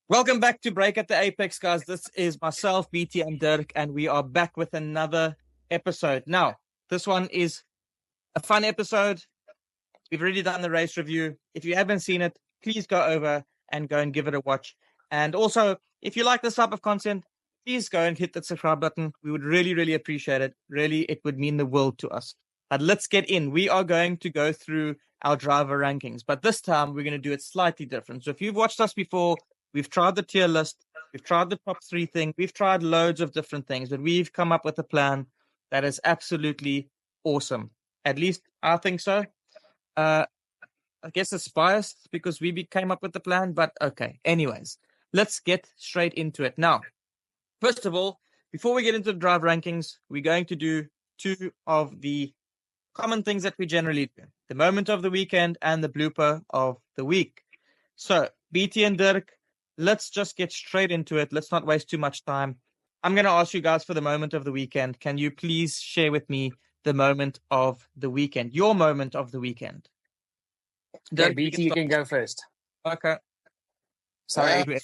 Welcome back to Break at the Apex, guys. This is myself, BT, and Dirk, and we are back with another episode. Now, this one is a fun episode. We've already done the race review. If you haven't seen it, please go over and go and give it a watch. And also, if you like this type of content, please go and hit the subscribe button. We would really, really appreciate it. Really, it would mean the world to us. But let's get in. We are going to go through our driver rankings, but this time we're going to do it slightly different. So if you've watched us before, we've tried the tier list, we've tried the top 3 thing, we've tried loads of different things, but we've come up with a plan that is absolutely awesome. At least I think so. I guess it's biased because we came up with the plan, but okay. Anyways, let's get straight into it. Now, first of all, before we get into the drive rankings, we're going to do 2 of the common things that we generally do. The moment of the weekend and the blooper of the week. So, BT and Dirk, let's just get straight into it. Let's not waste too much time. I'm going to ask you guys for the moment of the weekend. Can you please share with me the moment of the weekend? Your moment of the weekend. Dirk, okay, BT, you can go first. Okay. Sorry.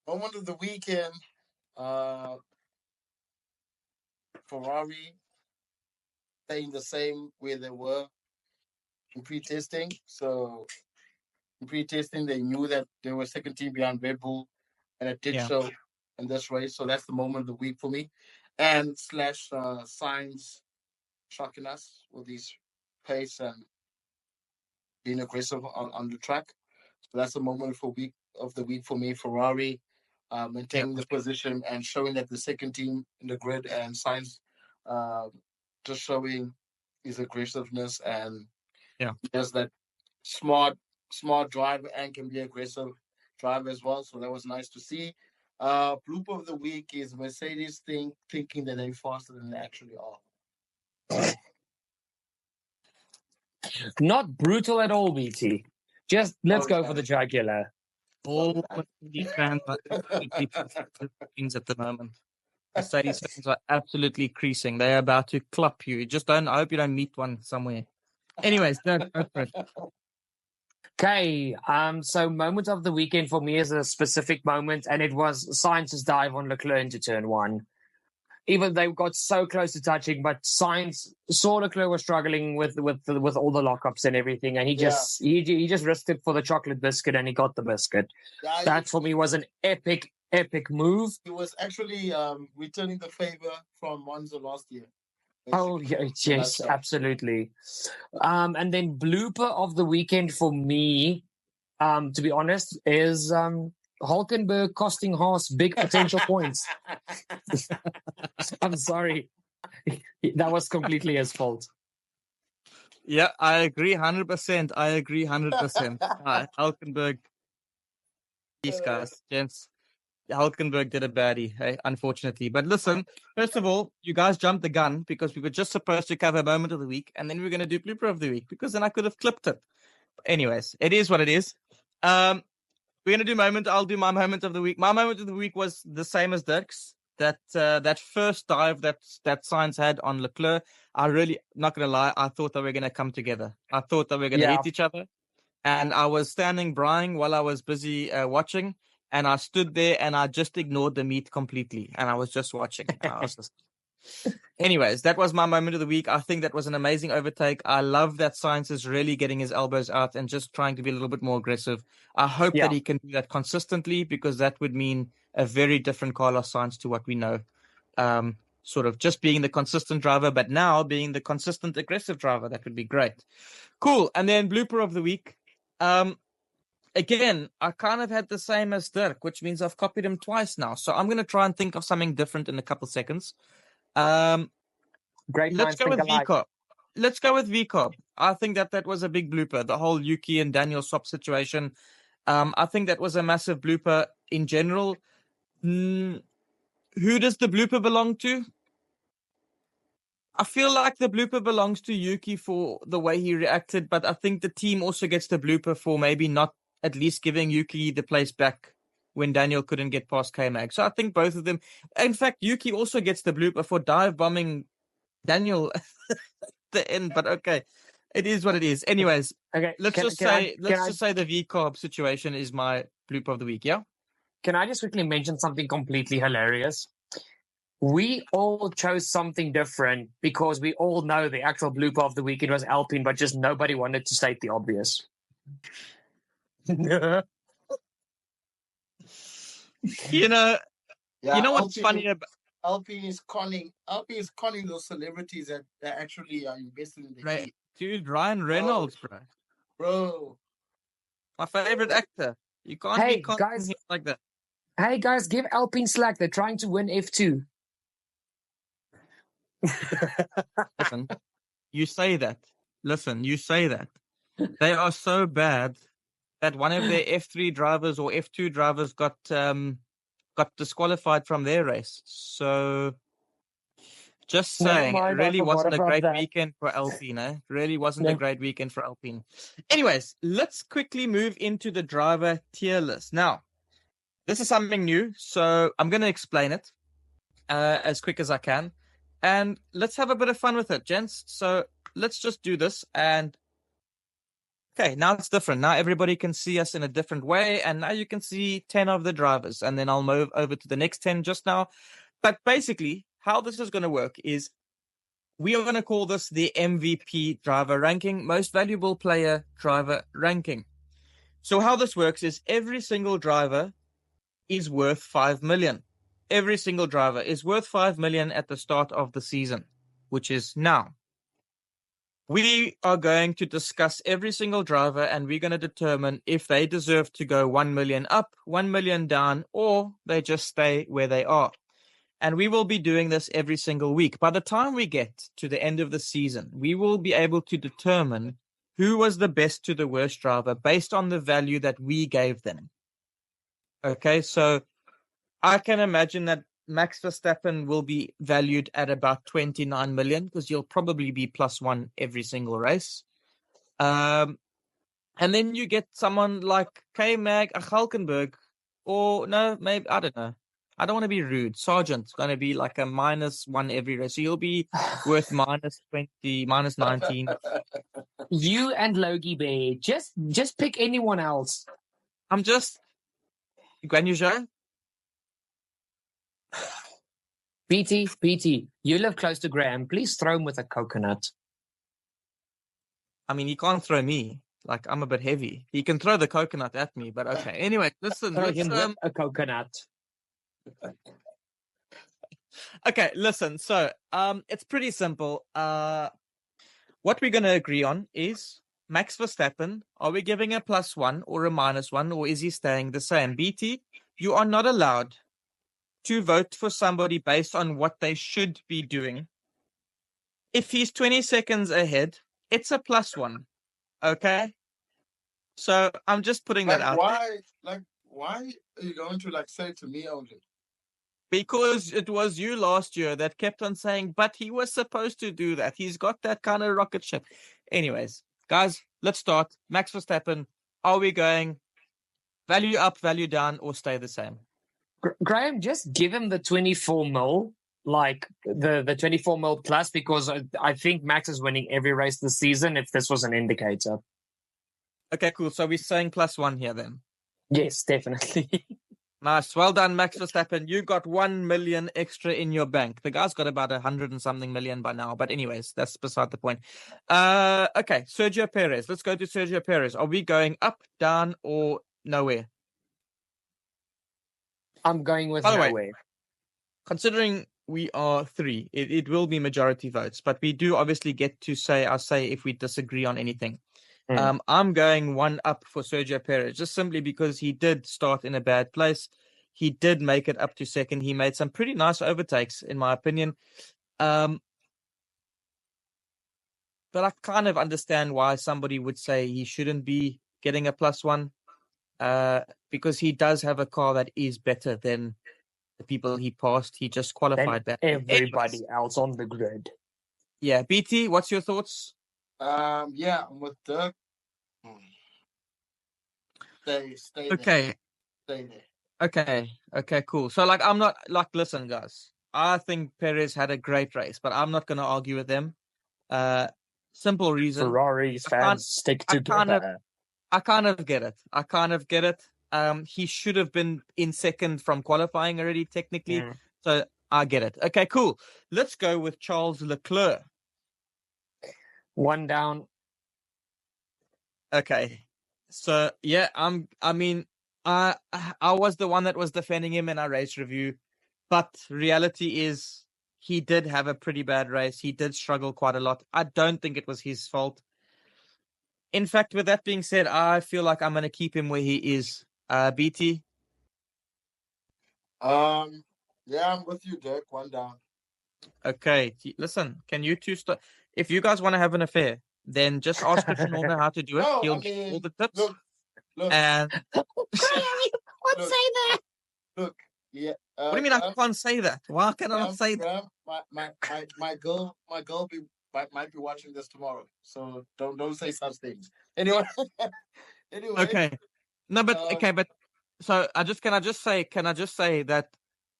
Moment of the weekend, Ferrari staying the same where they were in pre-testing. So in pre-testing, they knew that they were second team behind Red Bull, and it did show in this race. So that's the moment of the week for me. And / Sainz shocking us with his pace and being aggressive on the track. So that's the moment of the week for me. Ferrari maintaining the position and showing that the second team in the grid, and Sainz just showing his aggressiveness and just that smart driver and can be aggressive driver as well. So that was nice to see. Blooper of the week is Mercedes thinking that they're faster than they actually are. Not brutal at all, BT. Just let's go for the jugular. All fans are things at the moment. Mercedes fans are absolutely creasing. They are about to club you. I hope you don't meet one somewhere. Anyways, okay. So moment of the weekend for me is a specific moment, and it was Sainz's dive on Leclerc into turn 1. Even they got so close to touching, but Sainz saw Leclerc was struggling with all the lockups and everything, and he just risked it for the chocolate biscuit, and he got the biscuit. That for me was an epic move. He was actually returning the favor from Monza last year. Basically. Oh yes, absolutely. And then blooper of the weekend for me, to be honest, is Hulkenberg costing Haas big potential points. I'm sorry. That was completely his fault. Yeah, I agree 100%. Hulkenberg, these guys, gents. Hulkenberg did a baddie, hey, unfortunately. But listen, first of all, you guys jumped the gun because we were just supposed to cover moment of the week, and then we were going to do blooper of the week because then I could have clipped it. Anyways, it is what it is. We're going to do moment. I'll do my moment of the week. My moment of the week was the same as Dirk's. That first dive that Sainz had on Leclerc, I really, not going to lie, I thought they were going to come together. I thought they were going to hit each other. And I was standing Brian while I was busy watching. And I stood there and I just ignored the meet completely. And I was just watching. Anyways, that was my moment of the week. I think that was an amazing overtake. I love that Sainz is really getting his elbows out and just trying to be a little bit more aggressive. I hope that he can do that consistently because that would mean a very different Carlos Sainz to what we know. Sort of just being the consistent driver, but now being the consistent aggressive driver. That would be great. Cool. And then blooper of the week. Again, I kind of had the same as Dirk, which means I've copied him twice now. So I'm going to try and think of something different in a couple seconds. Great. Let's go with VCOP. Let's go with VCOP. I think that was a big blooper. The whole Yuki and Daniel swap situation. I think that was a massive blooper in general. Who does the blooper belong to? I feel like the blooper belongs to Yuki for the way he reacted, but I think the team also gets the blooper for maybe not at least giving Yuki the place back when Daniel couldn't get past K-Mag. So I think both of them... In fact, Yuki also gets the blooper for dive bombing Daniel at the end, but okay. It is what it is. Anyways, Okay, let's just say the V-carb situation is my bloop of the week. Yeah. Can I just quickly mention something completely hilarious? We all chose something different because we all know the actual blooper of the weekend was Alpine, but just nobody wanted to state the obvious. You know Yeah, what's funny about Alpine is conning those celebrities that actually are invested in the team. Dude, Ryan Reynolds, Bro. My favorite actor. You can't Hey, be conning guys. him like that. Hey guys, give Alpine slack. They're trying to win F2. Listen, you say that. They are so bad that one of their F3 drivers or F2 drivers got disqualified from their race. So just saying, it really wasn't a great weekend for Alpine. Really wasn't a great weekend for Alpine. Anyways, let's quickly move into the driver tier list. Now, this is something new, so I'm going to explain it as quick as I can. And let's have a bit of fun with it, gents. So let's just do this. And okay, now it's different. Now everybody can see us in a different way. And now you can see 10 of the drivers. And then I'll move over to the next 10 just now. But basically, how this is going to work is we are going to call this the MVP driver ranking, most valuable player driver ranking. So how this works is every single driver is worth 5 million. Every single driver is worth 5 million at the start of the season, which is now. We are going to discuss every single driver and we're going to determine if they deserve to go 1 million up, 1 million down, or they just stay where they are. And we will be doing this every single week. By the time we get to the end of the season, we will be able to determine who was the best to the worst driver based on the value that we gave them. Okay, so I can imagine that Max Verstappen will be valued at about 29 million because he'll probably be +1 every single race. And then you get someone like K-Mag, Hulkenberg, or no, maybe, I don't know. I don't want to be rude. Sargent's going to be like a -1 every race. So he'll be worth -20, -19. You and Logie Bear. Just pick anyone else. I'm just... Guan Yu Zhou? BT, you live close to Graham. Please throw him with a coconut. I mean, he can't throw me. Like, I'm a bit heavy. He can throw the coconut at me, but okay. Anyway, listen. Throw him with a coconut. Okay, listen. So, it's pretty simple. What we're going to agree on is Max Verstappen. Are we giving a +1 or a -1, or is he staying the same? BT, you are not allowed to vote for somebody based on what they should be doing. If he's 20 seconds ahead, it's a +1. Okay? So I'm just putting that out. Why are you going to say to me only? Because it was you last year that kept on saying, but he was supposed to do that. He's got that kind of rocket ship. Anyways, guys, let's start. Max Verstappen, are we going value up, value down, or stay the same? Graham, just give him the 24 mil, like the 24 mil plus, because I think Max is winning every race this season if this was an indicator. Okay, cool. So we're saying +1 here then? Yes, definitely. Nice. Well done, Max Verstappen. You got 1 million extra in your bank. The guy's got about 100 and something million by now. But anyways, that's beside the point. Okay, Sergio Perez. Let's go to Sergio Perez. Are we going up, down, or nowhere? I'm going with By the nowhere. way, considering we are 3, it will be majority votes. But we do obviously get to say our say if we disagree on anything. I'm going 1 up for Sergio Perez, just simply because he did start in a bad place. He did make it up to second. He made some pretty nice overtakes, in my opinion. But I kind of understand why somebody would say he shouldn't be getting a +1, because he does have a car that is better than the people he passed. He just qualified that. Everybody else on the grid. Yeah, BT, what's your thoughts? Yeah, I'm with Dirk. Stay Okay. There. Stay there. Okay, cool. So, I'm not, listen, guys. I think Perez had a great race, but I'm not going to argue with them. Simple reason. Ferrari's fans stick together. I kind of get it. He should have been in second from qualifying already, technically. So I get it. Okay, cool. Let's go with Charles Leclerc. One down. Okay. So yeah, I was the one that was defending him in our race review, but reality is he did have a pretty bad race. He did struggle quite a lot. I don't think it was his fault. In fact, with that being said, I feel like I'm going to keep him where he is. BT? Yeah, I'm with you, Dirk. One down. Okay. Listen, can you two start? If you guys want to have an affair, then just ask Christian Horner how to do it. No, He'll I give mean, all the tips. Look, And What Look. say that? look. Yeah. what do you mean I can't say that? Why can I not say that? Graham, my girl might be watching this tomorrow, so don't say such things. Anyway, Okay. No, but um, okay, but so can I just say that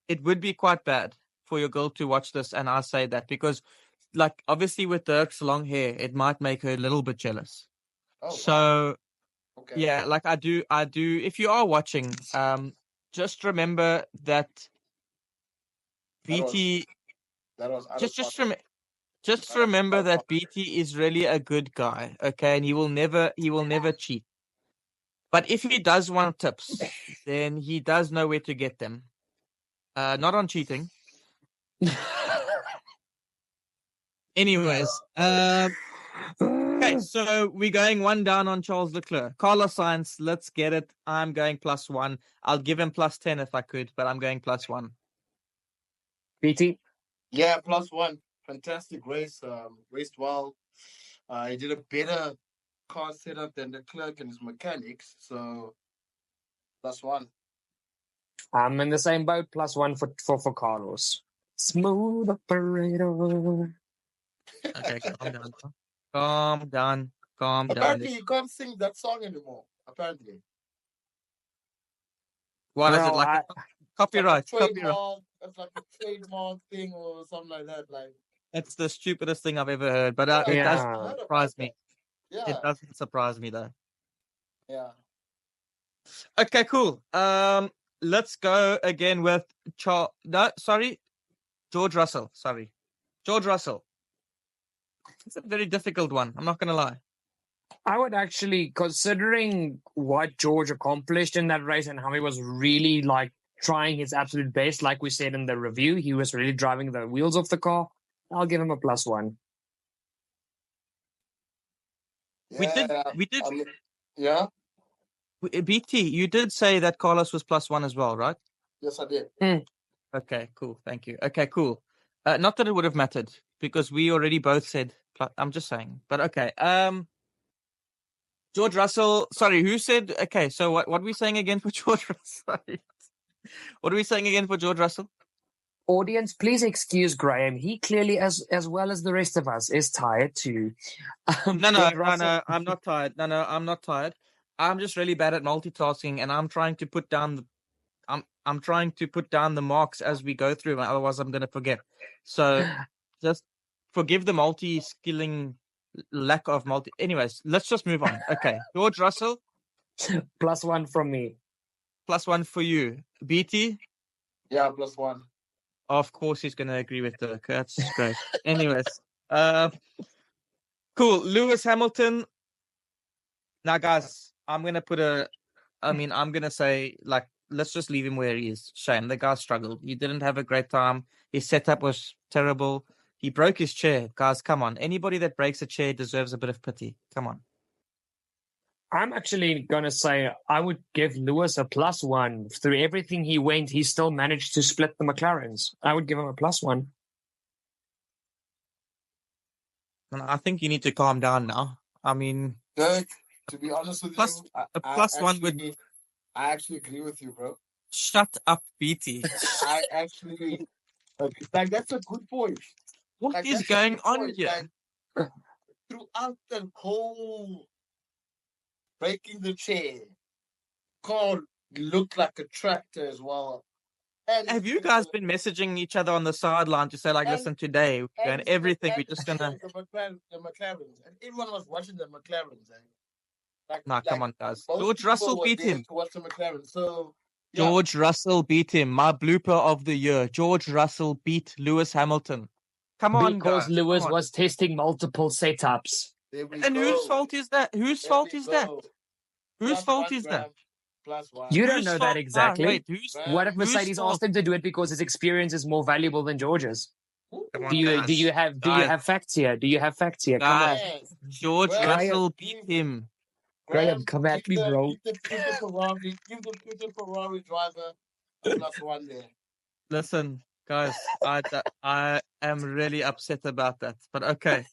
it would be quite bad for your girl to watch this, and I say that because, like, obviously with Dirk's long hair, it might make her a little bit jealous. wow. So Okay. yeah, like I do. If you are watching, just remember that That was BT. that was out of Just context. just remember that BT is really a good guy, okay, and he will never cheat. But if he does want tips, then he does know where to get them. Not on cheating. Anyways, okay, so we're going one down on Charles Leclerc. Carlos Sainz, let's get it. I'm going +1. I'll give him +10 if I could, but I'm going +1. BT. Yeah, +1. Fantastic race. Raced well. He did a better car setup than the clerk and his mechanics. So +1. I'm in the same boat. +1 for Carlos. Smooth operator. Okay, calm down. Calm down. Calm down. Apparently, you can't sing that song anymore. Apparently, What is it Well, like? Copyright. it's like a Copyright. trademark. It's like a trademark thing or something like that. Like, That's the stupidest thing I've ever heard, but yeah, it Yeah. does I heard about surprise that. me. Yeah, It doesn't surprise me though. yeah. Okay, cool. Let's go again with George Russell. Sorry, George Russell. It's a very difficult one. I'm not gonna lie. I would actually, considering what George accomplished in that race and how he was really like trying his absolute best, like we said in the review, he was really driving the wheels off the car. I'll give him a +1. We did. Yeah. BT, you did say that Carlos was +1 as well, right? Yes, I did. Okay, cool. Thank you. Okay, cool. Not that it would have mattered because we already both said. I'm just saying, but okay. George Russell. Sorry, who said? Okay, so what are we saying again for George Russell? Sorry. What are we saying again for George Russell? Audience, please excuse Graham. He clearly, as well as the rest of us, is tired too. No, I'm not tired. No, I'm not tired. I'm just really bad at multitasking, and I'm trying to put down the. I'm trying to put down the marks as we go through, otherwise I'm going to forget. So, just forgive the multi-skilling lack of multi. Anyways, let's just move on. Okay, George Russell, +1 from me. +1 for you. BT, Yeah, +1. of course he's going to agree with Dirk. That's great. Anyways, cool. Lewis Hamilton. Now, guys, I'm going to say, like, let's just leave him where he is. Shame. The guy struggled. He didn't have a great time. His setup was terrible. He broke his chair. Guys, come on. Anybody that breaks a chair deserves a bit of pity. Come on. I'm actually going to say I would give Lewis a +1. Through everything he went, he still managed to split the McLarens. I would give him a +1. And I think you need to calm down now. I mean, Dirk, to be honest with you, a +1 would. I actually agree with you, bro. Shut up, BT. I actually like that's a good point. What is going on here? Like, throughout the whole breaking the chair, car looked like a tractor as well. have you guys been messaging each other on the sideline to say, like, And- listen, today, and everything, we're just gonna... the McLarens, and everyone was watching the McLarens. Nah, come on, guys. most George people Russell were beat there him. to watch the McLaren. So yeah, George Russell beat him. My blooper of the year. George Russell beat Lewis Hamilton. Come on, Because guys. Lewis Come on. was testing multiple setups. there we And go. whose fault is that? Whose There fault we is that? go. Whose Plus fault 1 is that? gram, plus 1. You don't Whose know fault? that exactly. Wait, What if whose Mercedes fault? asked him to do it because his experience is more valuable than George's? Come on, Do you guys. have Guys. facts here? Do you have facts here? Come on. Yes. George Graham, Russell beat him. Graham, come at me, bro. Give the Ferrari driver a plus 1 there. Listen, guys, I am really upset about that. But okay.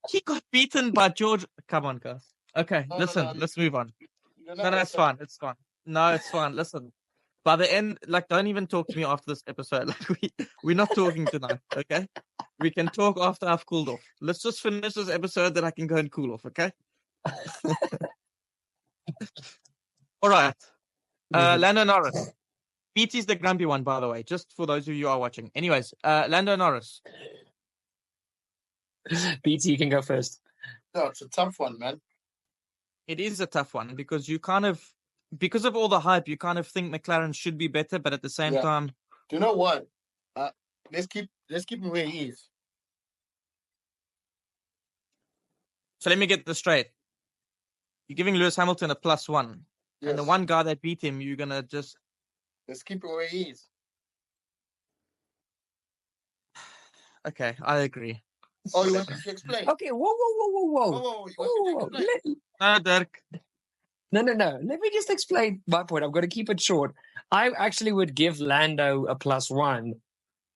He got beaten by George. Come on, guys. Okay, No, listen, no, no. let's move on. You're No, not it's fine. It's fine. No, it's fine. Listen. By the end, like, don't even talk to me after this episode. Like, we're not talking tonight, okay? We can talk after I've cooled off. Let's just finish this episode, then I can go and cool off, okay? All right. Lando Norris. BT's the grumpy one, by the way, just for those of you who are watching. Anyways, Lando Norris. BT, you can go first. No, it's a tough one, man. It is a tough one because you kind of, because of all the hype, you kind of think McLaren should be better, but at the same Yeah. time, Do you know what? Let's keep him where he is. so let me get this straight. You're giving Lewis Hamilton a plus 1. Yes. And the one guy that beat him, you're going to just... Let's keep him where he is. Okay, I agree. Oh, you want me to explain? Okay, whoa. You want me to explain? No, Dirk. No. Let me just explain my point. I'm going to keep it short. I actually would give Lando a plus 1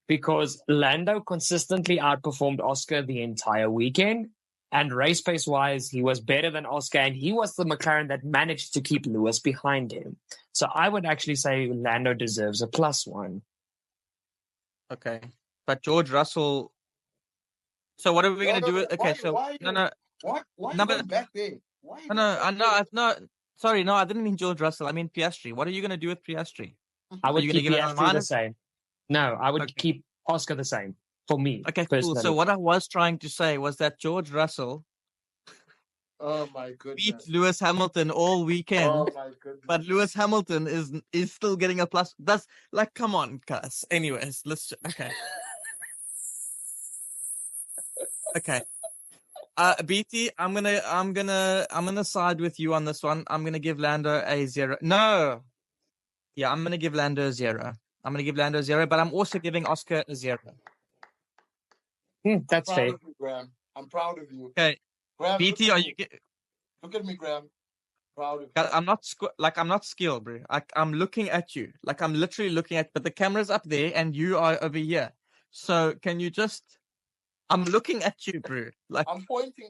because Lando consistently outperformed Oscar the entire weekend. And race pace wise, he was better than Oscar, and he was the McLaren that managed to keep Lewis behind him. So I would actually say Lando deserves a plus 1. Okay. But George Russell... So what are we going to do? Okay, so... Why No. Why No, you but- going back there? Why you No, sorry, no, I didn't mean George Russell. I mean Piastri. What are you going to do with Piastri? I would you keep gonna give it a Piastri the minus? same. No, I would Okay. keep Oscar the same for me. Okay, cool. personally. So what I was trying to say was that George Russell Oh my beat goodness. Lewis Hamilton all weekend. Oh my goodness. But Lewis Hamilton is still getting a plus. That's like, come on, guys. Anyways, okay. Okay. BT, I'm gonna side with you on this one. I'm gonna give Lando a 0. No. Yeah, I'm gonna give Lando a 0. But I'm also giving Oscar a 0. That's proud fair. of you, Graham. I'm proud of you. Okay. Graham, BT, look are at you? me. Look at me, Graham. Proud of you. I'm not skilled, bro. I'm looking at you. Like, I'm literally looking at, but the camera's up there and you are over here. So can you just? I'm looking at you, bro. Like, I'm pointing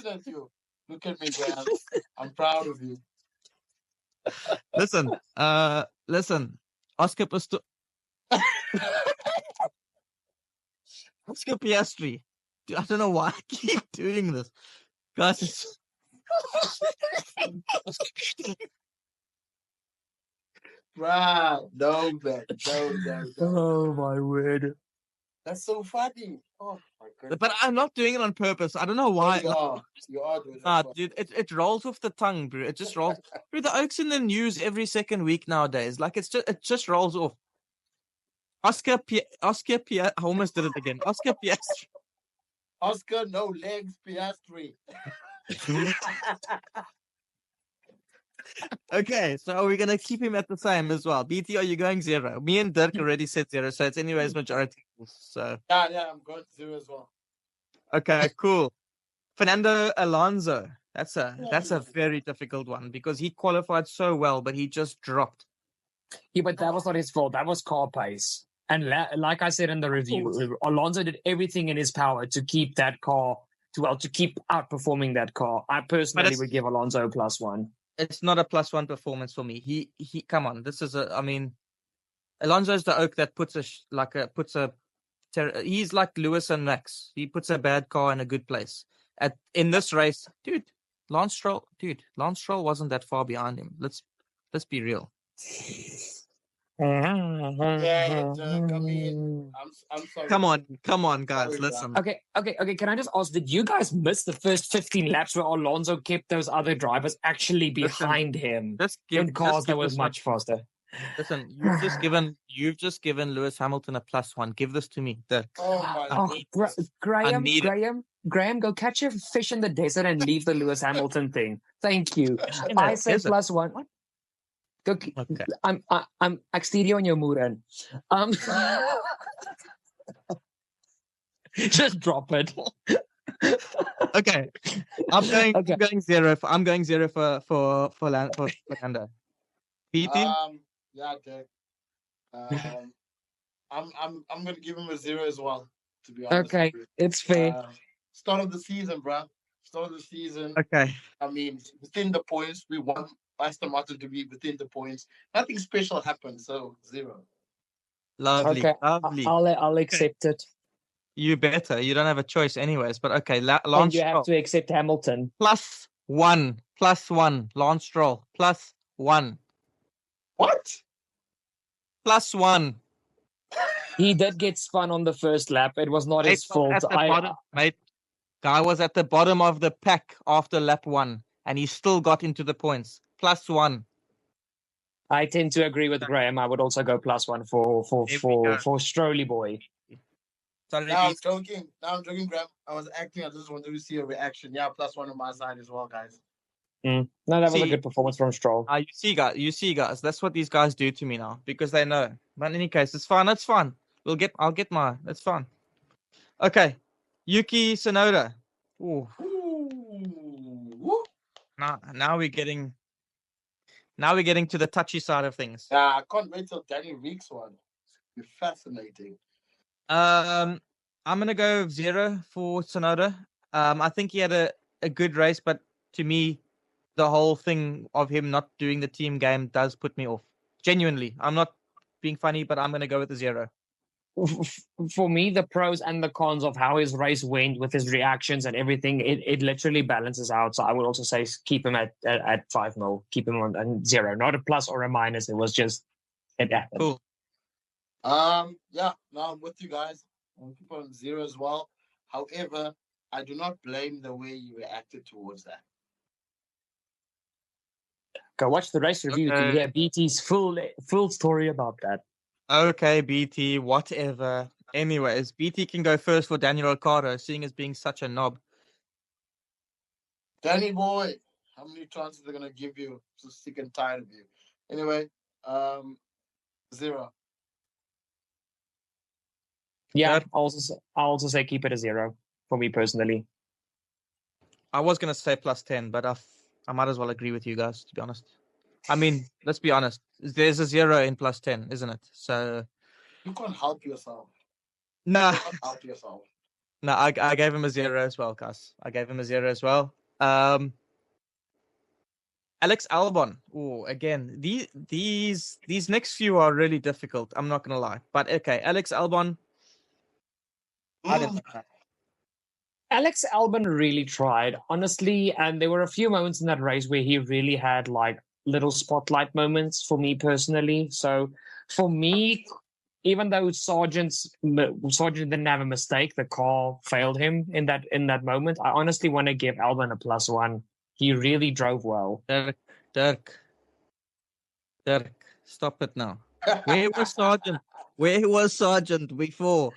at you. Look at me, Graham. I'm proud of you. listen. Oscar Piastri. Dude, I don't know why I keep doing this, guys. It's... Wow. No, man. No. Oh my word. That's so funny. Oh my goodness. But I'm not doing it on purpose. I don't know why. You are doing Nah, that. dude, it rolls off the tongue, bro. It just rolls. Bro, the Oak's in the news every second week nowadays. Like, it just rolls off. Oscar I almost did it again. Oscar Piastri. Oscar, no legs, Piastri. Okay, so are we gonna keep him at the same as well? BT, are you going 0? Me and Dirk already said 0, so it's anyways majority. So Yeah, I'm going to do as well. okay, cool. Fernando Alonso. That's a very difficult one because he qualified so well, but he just dropped. Yeah, but that was not his fault. That was car pace. And like I said in the review, Alonso did everything in his power to keep that car, to keep outperforming that car. I personally would give Alonso a plus 1. It's not a plus 1 performance for me. He come on. This is Alonso's the Oak that he's like Lewis and Max. He puts a bad car in a good place. In this race, dude, Lance Stroll wasn't that far behind him. Let's be real. Yeah, Dirk. I mean, I'm sorry. Come on, guys, Sorry, listen. Okay. Can I just ask, did you guys miss the first 15 laps where Alonso kept those other drivers actually behind him in cars that was much faster? Listen, you've just given Lewis Hamilton a +1. Give this to me, Dirk. Oh my goodness. Graham, go catch a fish in the desert and leave the Lewis Hamilton thing. Thank you. In the I say desert? +1. Go, Okay. I'm exterior on your muren. Just drop it. Okay. I'm going Okay. I'm going zero for Lando. BT? Yeah, Dirk. I'm gonna give him a 0 as well, to be honest. Okay, it's fair. Start of the season, bro. Start of the season. Okay. I mean, within the points, we want Aston Martin to be within the points. Nothing special happened, so 0. Lovely. Okay, Lovely. I'll accept it. You better. You don't have a choice anyways. But okay, And Lance you have Stroll. to accept Hamilton. +1. +1. Lance Stroll. +1. What? +1. He did get spun on the first lap. It was not his fault. Mate, guy was at the bottom of the pack after lap 1, and he still got into the points. +1. I tend to agree with Graham. I would also go +1 for Strolly boy. Sorry, Now I'm joking. Graham. I was acting. I just wanted to see a reaction. Yeah, +1 on my side as well, guys. No, that was a good performance from Stroll. You see, guys. That's what these guys do to me now because they know. But in any case, it's fine. It's fine. I'll get mine. It's fine. Okay, Yuki Tsunoda. Ooh. Ooh. Now we're getting to the touchy side of things. Yeah, I can't wait till Danny Reek's one. It's fascinating. I'm gonna go 0 for Tsunoda. I think he had a good race, but to me, the whole thing of him not doing the team game does put me off. Genuinely, I'm not being funny, but I'm gonna go with the 0. For me, the pros and the cons of how his race went with his reactions and everything, it literally balances out. So I would also say keep him at 5-0, keep him on 0, not a plus or a minus. It was just it happened. Cool. Yeah, no, I'm with you guys. I'll keep on 0 as well. However, I do not blame the way you reacted towards that. Go watch the race review to hear BT's full story about that. Okay, BT, whatever. Anyways, BT can go first for Daniel Ricciardo, seeing as being such a knob. Danny boy, how many chances are they gonna give you? So sick and tired of you. Anyway, 0. Yeah, I'll also say keep it a 0 for me personally. I was gonna say +10, but I might as well agree with you guys, to be honest. I mean, let's be honest. There's a 0 in +10, isn't it? So you can't help yourself. No. You can't help yourself. No, I gave him a 0 as well, guys. I gave him a 0 as well. Alex Albon. Oh, again, these next few are really difficult. I'm not gonna lie, but okay, Alex Albon. I didn't like that. Alex Albon really tried, honestly, and there were a few moments in that race where he really had like little spotlight moments for me personally. So for me, even though Sargent didn't have a mistake, the car failed him in that moment. I honestly want to give Albon a +1. He really drove well. Dirk, stop it now. Where was Sargent? Where was Sargent before?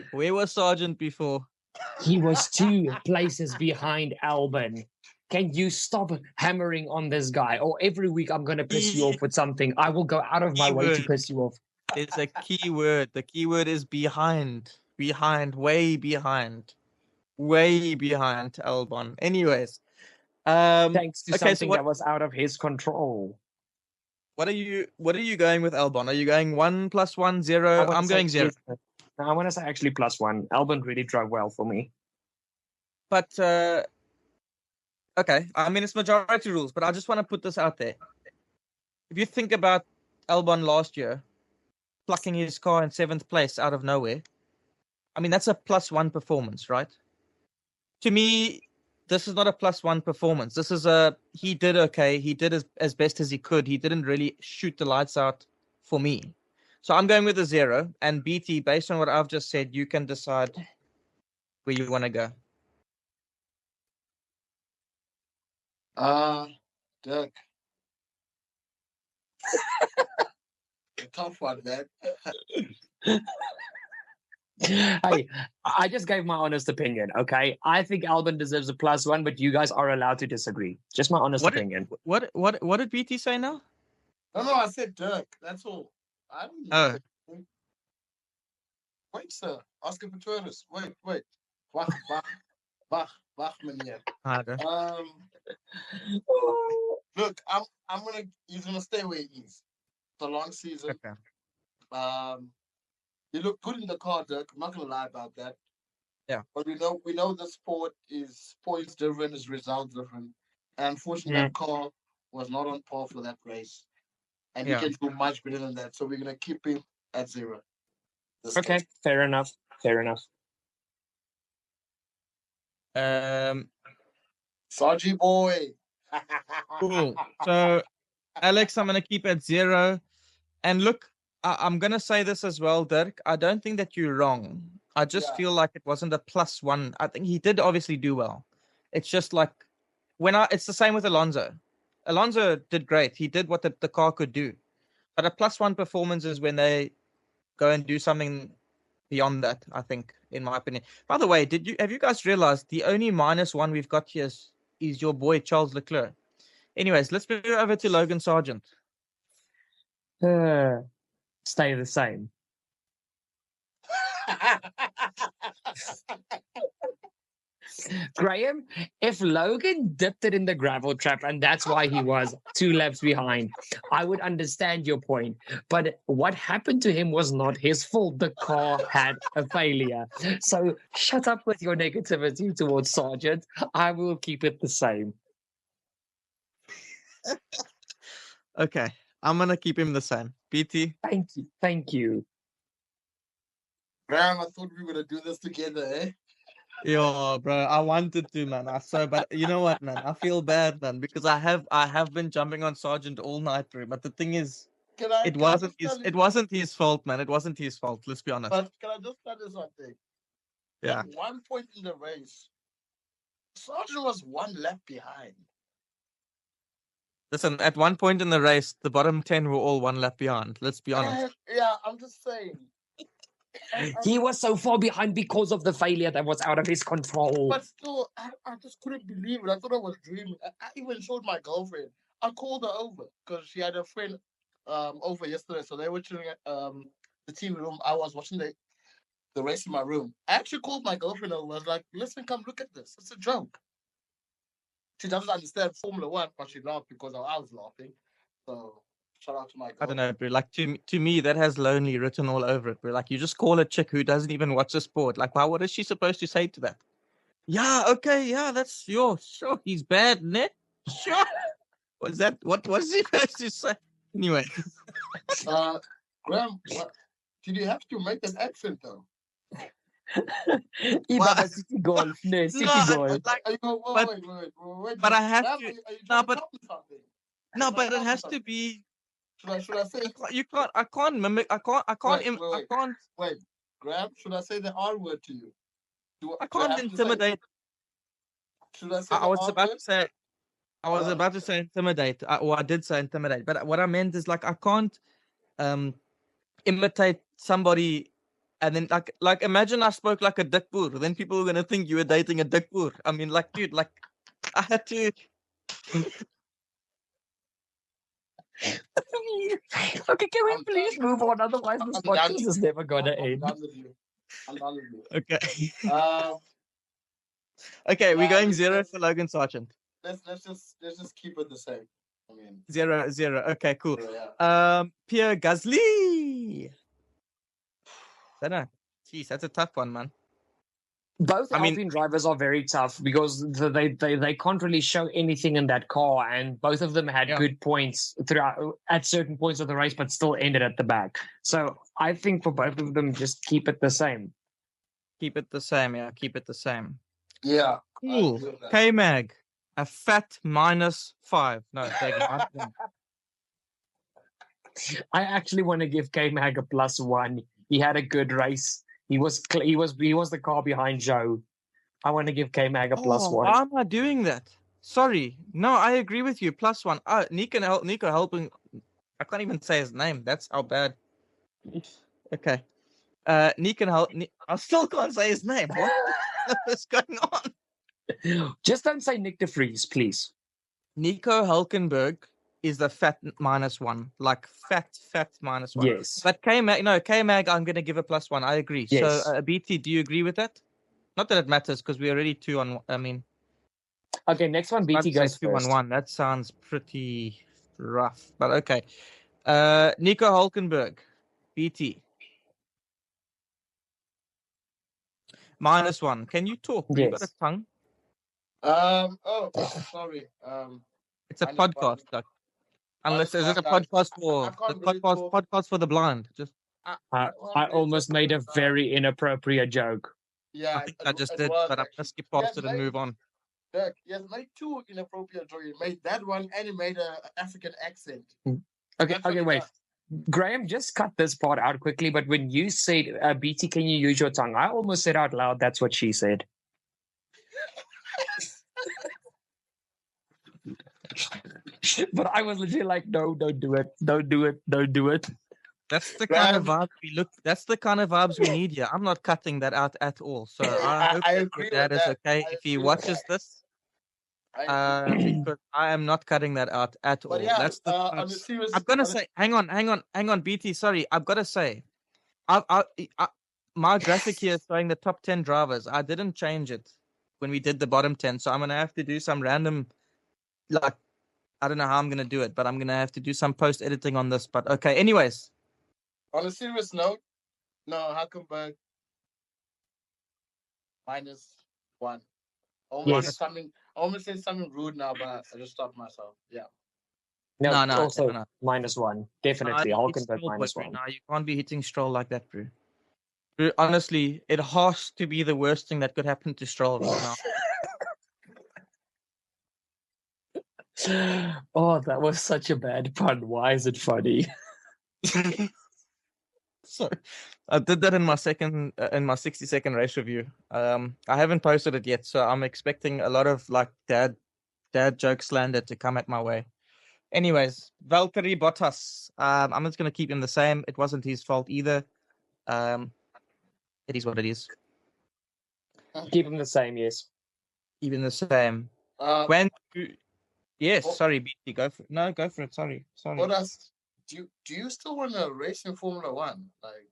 He was 2 places behind Albon. Can you stop hammering on this guy? Or every week I'm going to piss you off with something. I will go out of my way to piss you off. It's a key word. The key word is behind. Way behind Albon. Anyways. Thanks to something that was out of his control. What are you going with Albon? Are you going 1 +1 0? I'm going 0. I want to say actually +1. Albon really drove well for me. But okay, I mean it's majority rules, but I just want to put this out there. If you think about Albon last year, plucking his car in 7th place out of nowhere, I mean that's a +1 performance, right? To me, this is not a +1 performance. This is he did okay. He did as best as he could. He didn't really shoot the lights out for me. So I'm going with a 0. And BT, based on what I've just said, you can decide where you want to go. Dirk. A tough one, man. Hey, I just gave my honest opinion, okay? I think Albin deserves a +1, but you guys are allowed to disagree. Just my honest opinion. What did BT say now? No, I said Dirk. That's all. I don't Oh. know. Wait, sir. Oscar Pistorius. Wait. Wach, meneer. Harder. Look, he's gonna stay where he is. It's a long season. Okay. You look good in the car, Dirk. I'm not gonna lie about that. Yeah. But we know the sport is points driven, is result driven. And unfortunately that car was not on par for that race. And he can do much better than that. So we're gonna keep him at 0. Okay, fair enough. Sargy boy. Cool. So, Alex, I'm going to keep at 0. And look, I'm going to say this as well, Dirk. I don't think that you're wrong. I just feel like it wasn't a +1. I think he did obviously do well. It's just like it's the same with Alonso. Alonso did great. He did what the car could do. But a +1 performance is when they go and do something beyond that, I think, in my opinion. By the way, have you guys realized the only -1 we've got here is your boy Charles Leclerc? Anyways, let's move over to Logan Sargent. Stay the same. Graham, if Logan dipped it in the gravel trap and that's why he was 2 laps behind, I would understand your point. But what happened to him was not his fault. The car had a failure. So shut up with your negativity towards Sargent. I will keep it the same. Okay, I'm going to keep him the same. BT? Thank you. Graham, I thought we were going to do this together, eh? Yo, bro, I wanted to, man. But you know what, man? I feel bad, man, because I have been jumping on Sargent all night through. But the thing is, it wasn't his fault, man. It wasn't his fault. Let's be honest. But can I just tell you something? Yeah. At one point in the race, Sargent was 1 lap behind. Listen, at one point in the race, the bottom 10 were all 1 lap behind. Let's be honest. Yeah, I'm just saying. He was so far behind because of the failure that was out of his control. But still, I just couldn't believe it. I thought I was dreaming. I even showed my girlfriend. I called her over because she had a friend over yesterday. So they were chilling at the TV room. I was watching the race in my room. I actually called my girlfriend over. I was like, listen, come look at this. It's a joke. She doesn't understand Formula One, but she laughed because I was laughing. So shout out to my girlfriend. I don't know, bro. Like to me, that has lonely written all over it, bro. Like you just call a chick who doesn't even watch the sport. Like, what is she supposed to say to that? Yeah, okay, yeah, that's sure. He's bad, ne? Sure. What was he supposed to say? Anyway. Graham, did you have to make an accent though? City golf. No, City golf. But I have to. No, but it has to be. Should I say? You can't. I can't mimic. I can't. Wait, Graham. Should I say the R word to you? I can't intimidate. Should I say? I was about to say. I was about to say intimidate. I did say intimidate. But what I meant is like I can't imitate somebody. And then, like, imagine I spoke like a dick boer. Then people are gonna think you were dating a dick boer. I mean, like, dude, like, I had to. Okay, can we please move on? Otherwise, this podcast is never gonna end. I'm done with you. Okay. Okay, we're going 0 for Logan Sargent. Let's just keep it the same. I mean, 0. Okay, cool. 0, yeah. Pierre Gasly. I don't know. Jeez, that's a tough one, man. Both Alpine drivers are very tough because they can't really show anything in that car, and both of them had good points throughout at certain points of the race, but still ended at the back. So I think for both of them, just keep it the same. Keep it the same, yeah. Keep it the same. Yeah. Cool. K-Mag, a fat -5. No, take it. I actually want to give K-Mag a +1. He had a good race. He was the car behind Joe. I want to give K-Mag a Oh, +1. why am I doing that? Sorry. No, I agree with you. +1. Nico helping. I can't even say his name. That's how bad. Okay. I still can't say his name. What is going on? Just don't say Nick de Vries, please. Nico Hulkenberg is the fat -1, like fat -1. Yes. But K-Mag, I'm going to give a +1. I agree. Yes. So, BT, do you agree with that? Not that it matters because we're already 2-on. I mean, okay, next one, BT goes 2-on-1. That sounds pretty rough, but okay. Nico Hulkenberg, BT. -1. Can you talk? You got a Yes. tongue? Oh, sorry. It's a minus podcast. one. Unless is it a Guys, podcast I for the can't really talk. podcast for the blind? Just I almost made a very inappropriate joke. Yeah, I think I just it did, was but I'm actually. gonna skip past Yes, it and move on. Dirk, he has made 2 inappropriate jokes. He made that one and he made an African accent. Okay, wait. Graham, just cut this part out quickly. But when you said, BT, can you use your tongue? I almost said out loud, that's what she said. But I was legit like, no, don't do it. Don't do it. Don't do it. That's the kind of vibe we look. That's the kind of vibes we need here. I'm not cutting that out at all. So I hope I that agree your dad with is that. okay I if he agree with watches that. this. Because I am not cutting that out at all. But yeah, That's the. on the serious, I'm gonna say, hang on, BT. Sorry, I've got to say, I, my graphic here is showing the top 10 drivers. I didn't change it when we did the bottom 10, so I'm gonna have to do some random, like, I don't know how I'm gonna do it, but I'm gonna have to do some post editing on this. But okay, anyways. on a serious note, no, Hulkenberg -1. Yes. Almost said something rude now, but I just stopped myself. Yeah. No, also No. -1. Definitely. Nah, it's Hulkenberg Stroll, -1. no, you can't be hitting Stroll like that, bro. Bro, honestly, it has to be the worst thing that could happen to Stroll right now. Oh, that was such a bad pun. Why is it funny? So I did that in my 60-second race review. I haven't posted it yet, so I'm expecting a lot of like dad joke slander to come at my way. Anyways, Valtteri Bottas. I'm just gonna keep him the same. It wasn't his fault either. It is what it is. Keep him the same, yes. Even the same. Yes, sorry, BT, go for it. No, go for it. Sorry. Bottas, do you still want to race in Formula One? Like,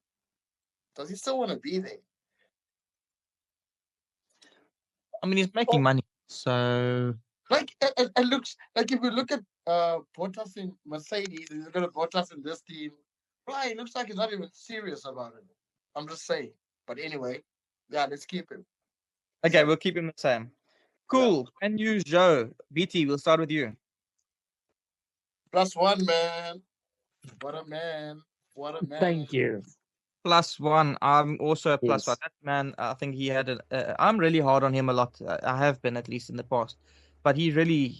does he still want to be there? I mean, he's making money, so like it looks like if you look at Bottas in Mercedes and you look at Bottas in this team, right? It looks like he's not even serious about it. I'm just saying. But anyway, yeah, let's keep him. Okay, we'll keep him the same. Cool. Yeah. And you, Joe. BT, we'll start with you. +1, man. What a man. What a man. Thank you. +1. I'm also a +1. That man, I think he had I'm really hard on him a lot. I have been, at least in the past. But he's really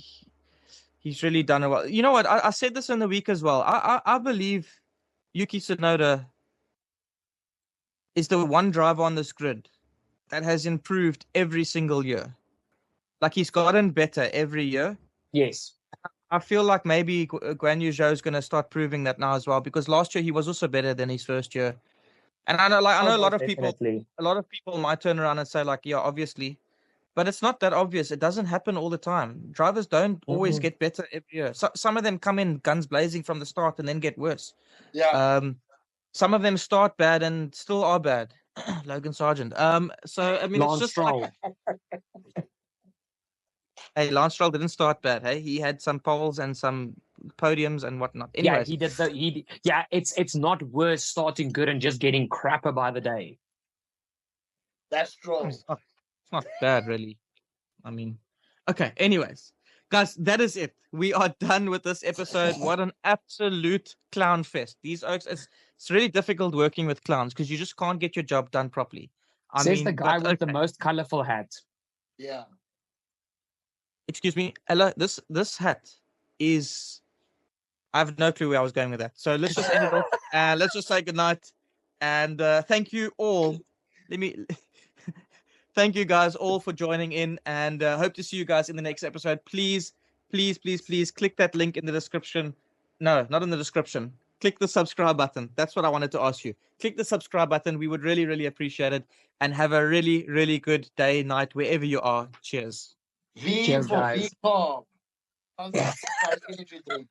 done it well. You know what? I said this in the week as well. I believe Yuki Tsunoda is the one driver on this grid that has improved every single year. Like, he's gotten better every year. Yes. I feel like maybe Guan Yu Zhou is going to start proving that now as well, because last year he was also better than his first year. And I know a lot of people might turn around and say, like, yeah, obviously, but it's not that obvious. It doesn't happen all the time. Drivers don't always get better every year. So, some of them come in guns blazing from the start and then get worse. Yeah. Some of them start bad and still are bad. Logan Sargent. So I mean, Lance it's just Stroll. Hey, Lance Stroll didn't start bad. Hey, he had some poles and some podiums and whatnot. Anyways, yeah, he did. It's not worth starting good and just getting crapper by the day. That's Stroll. It's not bad, really. I mean, okay. Anyways, guys, that is it. We are done with this episode. What an absolute clown fest. These oaks, it's really difficult working with clowns because you just can't get your job done properly. Says the guy with the most colorful hat. Yeah. Excuse me, Ella. This hat is. I have no clue where I was going with that. So let's just end it off and let's just say goodnight. And thank you all. Let me thank you guys all for joining in, and hope to see you guys in the next episode. Please, please, please, please click that link in the description. No, not in the description. Click the subscribe button. That's what I wanted to ask you. Click the subscribe button. We would really, really appreciate it. And have a really, really good day, night, wherever you are. Cheers. V Cheers, for guys. Victor. How's that energy drink?